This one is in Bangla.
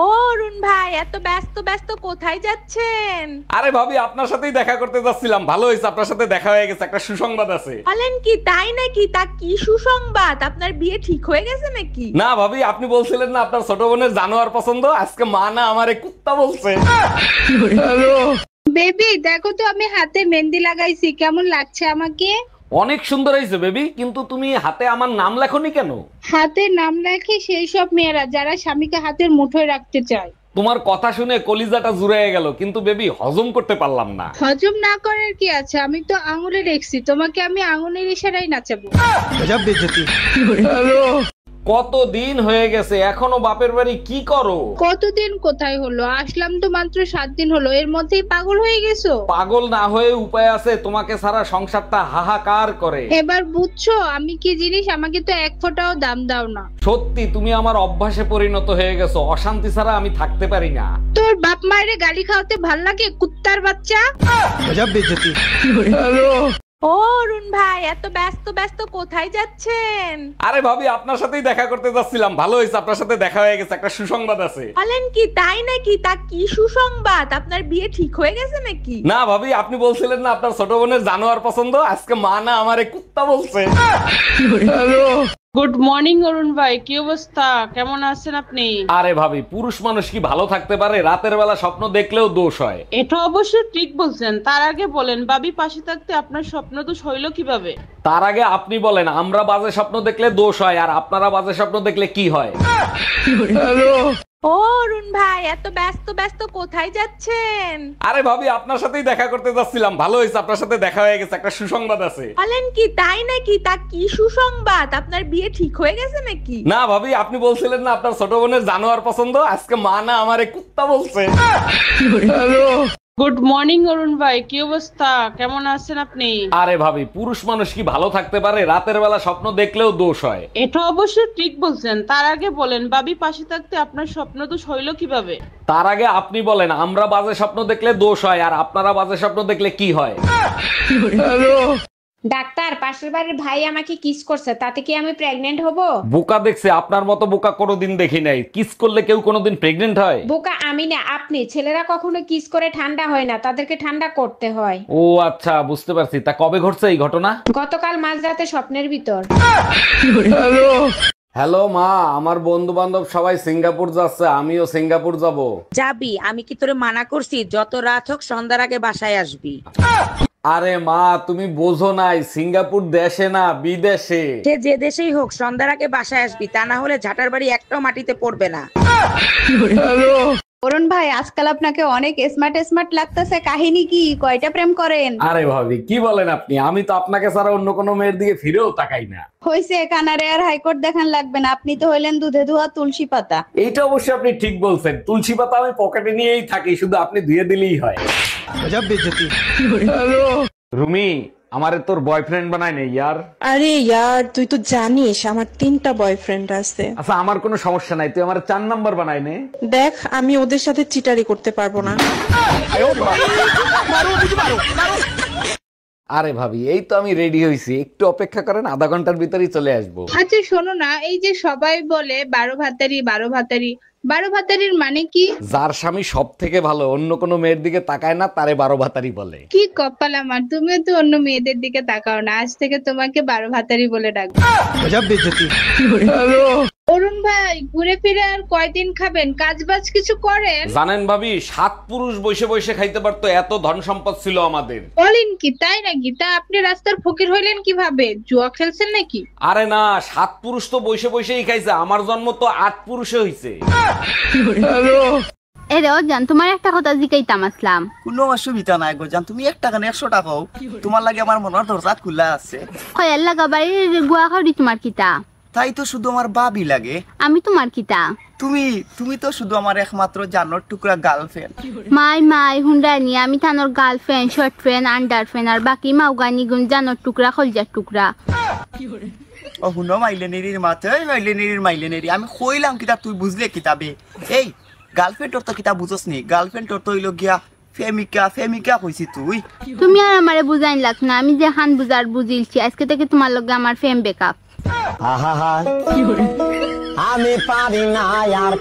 ও অরুণ ভাই, এত ব্যস্ত ব্যস্ত কোথায় যাচ্ছেন? আরে ভাবি, আপনার সাথেই দেখা করতে যাচ্ছিলাম। ভালো হয়েছে, আপনার সাথে দেখা হয়ে গেছে। একটা সুসংবাদ আছে। বলেন কি, তাই নাকি? তা কি সুসংবাদ? আপনার বিয়ে ঠিক হয়ে গেছে নাকি? না ভাবি, আপনি বলছিলেন না আপনার ছোট বোনের জানোয়ার পছন্দ, আজকে মা না আমারে কুত্তা বলছে। বেবি দেখো তো, আমি হাতে মেহেন্দি লাগাইছি, কেমন লাগছে আমাকে? অনেক সুন্দর হয়েছে বেবি, কিন্তু তুমি হাতে আমার নাম লেখনি কেন? হাতে নাম রাখে সেই সব মেয়েরা যারা স্বামীকে হাতের মুঠোয় রাখতে চায়। তোমার কথা শুনে কলিজাটা জুড়ে গেল, কিন্তু বেবি হজম করতে পারলাম না। হজম না করার কি আছে, আমি তো আঙুলে রেখছি, তোমাকে আমি আঙুলের ইশারায় নাচাবো। কতদিন হয়ে গেছে, এখনো বাপের বাড়ি কি করো? কতদিন কোথায় হলো, আসলাম তো মাত্র 7 দিন হলো, এর মধ্যেই পাগল হয়ে গেছো? পাগল না হয়ে উপায় আছে? তোমাকে ছাড়া সংসারটা হাহাকার করে। এবার বুঝছো আমি কি জিনিস, আমাকে তো এক ফোঁটাও দাম দাও না। সত্যি তুমি আমার অভ্যাসে পরিণত হয়ে গেছো, অশান্তি ছাড়া আমি থাকতে পারি না। তোর বাপ মায়ের গালি খাওয়াতে ভাল লাগে, কুত্তার বাচ্চা। ও অরুণ ভাই, এত ব্যস্ত ব্যস্ত কোথায় যাচ্ছেন? আরে ভাবি, আপনার সাথেই দেখা করতে যাচ্ছিলাম। ভালো হয়েছে, আপনার সাথে দেখা হয়ে গেছে। একটা সুসংবাদ আছে। বলেন কি, তাই নাকি? তা কি সুসংবাদ? আপনার বিয়ে ঠিক হয়ে গেছে নাকি? না ভাবি, আপনি বলছিলেন না আপনার ছোট বোনের জানোয়ার পছন্দ, আজকে মা না আমারে কুত্তা বলছে। গুড মর্নিং অরুণ ভাই, কি অবস্থা, কেমন আছেন আপনি? আরে ভাবি, পুরুষ মানুষ কি ভালো থাকতে পারে? রাতের বেলা স্বপ্ন দেখলেও দোষ হয়। এটা অবশ্য ঠিক বলছেন। তার আগে বলেন, বাবি পাশে থাকতে আপনার স্বপ্ন তো হইলো কিভাবে? তার আগে আপনি বলেন, আমরা বাজে স্বপ্ন দেখলে দোষ হয়, আর আপনারা বাজে স্বপ্ন দেখলে কি হয়? ও অরুণ ভাই, এত ব্যস্ত ব্যস্ত কোথায় যাচ্ছেন? আরে ভাবি, আপনার সাথেই দেখা করতে যাচ্ছিলাম। ভালো হয়েছে, আপনার সাথে দেখা হয়ে গেছে। একটা সুসংবাদ আছে। বলেন কি, তাই নাকি? তা কি সুসংবাদ? আপনার বিয়ে ঠিক হয়ে গেছে নাকি? না ভাবি, আপনি বলছিলেন না আপনার ছোট বোনের জানোয়ার পছন্দ, আজকে মা না আমারে কুত্তা বলছে। গুড মর্নিং অরুণ ভাই, কি অবস্থা, কেমন আছেন আপনি? আরে ভাবি, পুরুষ মানুষ কি ভালো থাকতে পারে? রাতের বেলা স্বপ্ন দেখলেও দোষ হয়। এটা অবশ্য ঠিক বলছেন। তার আগে বলেন, বাবি পাশে থাকতে আপনার স্বপ্ন তো হইলো কিভাবে? তার আগে আপনি বলেন, আমরা বাজে স্বপ্ন দেখলে দোষ হয়, আর আপনারা বাজে স্বপ্ন দেখলে কি হয়? ডাক্তার, পাশের বাড়ির ভাই আমাকে কিস করছে, তাতে কি আমি প্রেগনেন্ট হব? বোকা দেখছে, আপনার মতো বোকা কোনোদিন দেখি নাই। কিস করলে কেউ কোনোদিন প্রেগনেন্ট হয়? বোকা আমি না, আপনি। ছেলেরা কখনো কিস করে ঠান্ডা হয় না, তাদেরকে ঠান্ডা করতে হয়। ও আচ্ছা, বুঝতে পারছি। তা কবে ঘটছে এই ঘটনা? গতকাল মাঝরাতে স্বপ্নের ভিতর। হ্যালো মা, আমার বন্ধু বান্ধব সবাই সিঙ্গাপুর যাচ্ছে, আমিও সিঙ্গাপুর যাব। যাবি? আমি কি তোরে মানা করছি? যত রাত হোক সন্ধ্যার আগে বাসায় আসবি। আরে মা, তুমি বোঝো নাই, সিঙ্গাপুর দেশে না বিদেশে। সে যে দেশেই হোক সন্ধ্যার আগে বাসায় আসবি, তা না হলে ঝাঁটার বাড়ি একটাও মাটিতে পড়বে না। অরুণ ভাই, আজকাল আপনাকে অনেক স্মার্ট স্মার্ট লাগতেছে, কাহিনী কি? কয়টা প্রেম করেন? আরে ভাবি, কি বলেন আপনি? আমি তো আপনাকে ছাড়া অন্য কোনো মেয়ের দিকে ফিরেও তাকাই না। হইছে, কানারে আর হাইকোর্ট দেখান লাগবে না, আপনি তো হইলেন দুধে ধোয়া তুলসী পাতা। এইটা অবশ্যই আপনি ঠিক বলছেন। তুলসী পাতা আমি পকেটে নিয়েই থাকি, শুধু আপনি ধুয়ে দিলেই হয়। রুমি, আমারে তোর বয়ফ্রেন্ড বানাই নে ইয়ার। আরে ইয়ার, তুই তো জানিস আমার 3টা বয়ফ্রেন্ড আছে। আচ্ছা, আমার কোনো সমস্যা নাই, তুই আমার 4 নাম্বার বানাই নে। দেখ, আমি ওদের সাথে চিটারি করতে পারবো না। আরে ভাবি, এই তো আমি রেডি হইছি, একটু অপেক্ষা করেন, আধা ঘন্টার ভিতরেই চলে আসবো। আচ্ছা শোনো না, এই যে সবাই বলে 12 ভাতারি 12 ভাতারি, 12 ভাতারির মানে কি? যার স্বামী সব থেকে ভালো, অন্য কোনো মেয়ের দিকে তাকায় না, তারে 12 ভাতারি বলে। কি কপাল আমার, তুমিও তো অন্য মেয়েদের দিকে তাকাও না, আজ থেকে তোমাকে 12 ভাতারি বলে ডাকবো। অরুণ ভাই, ঘুরে ফিরে আর কয়দিন খাবেন? কাজ বাজ কিছু করেন? জানেন ভাবি, 7 পুরুষ বসে বসে খাইতে পারতো, এত ধন সম্পদ ছিল আমাদের। বলেন কি, তাই নাকি? তা আপনি রাস্তার ফকির হইলেন কিভাবে? জুয়া খেলছেন নাকি? আরে না, 7 পুরুষ তো বসে বসেই খাইছে, আমার জন্ম তো 8 পুরুষে হইছে। এরে জান, তোমার একটা কথা জিজ্ঞাইতাম আসলাম। কোনো অসুবিধা নাই গো জান, তুমি 1 টাকা না 100 টাকাও তোমার লাগে আমার মনের দরজা খোলা আছে। কয়ার লাগা বাড়ির গুয়া খাওয়ারি তোমার কিতা? তাই তো শুধু আমার বাবি লাগে। আমি তোমার কিতা? তুমি তো শুধু আমার একমাত্র জানোর টুকরা গার্লফ্রেন্ড। মাই মাই হুন্ডানি, আমি থানোর girlfriend, short friend, under friend, আর বাকি মাউগানি গুণ জানোর টুকরা, খলজার টুকরা। ও হুনো মাইলেনেরির মাথায় মাইলেনেরি আমি কইলাম কিতা, তুই বুঝলে কিতাবে? এই গার্লফ্রেন্ড তোর তো কিতা বুঝস নি? গার্লফ্রেন্ড তোর তো হইল গিয়া ফেমিকা কইছি তুই। তুমি আর আমারে বুঝাইন লাগ না, আমি যে হান বুঝার বুঝিলছি, আজকে থেকে তোমার লগে আমার ফেম বেকআপ। আমি পারি না আর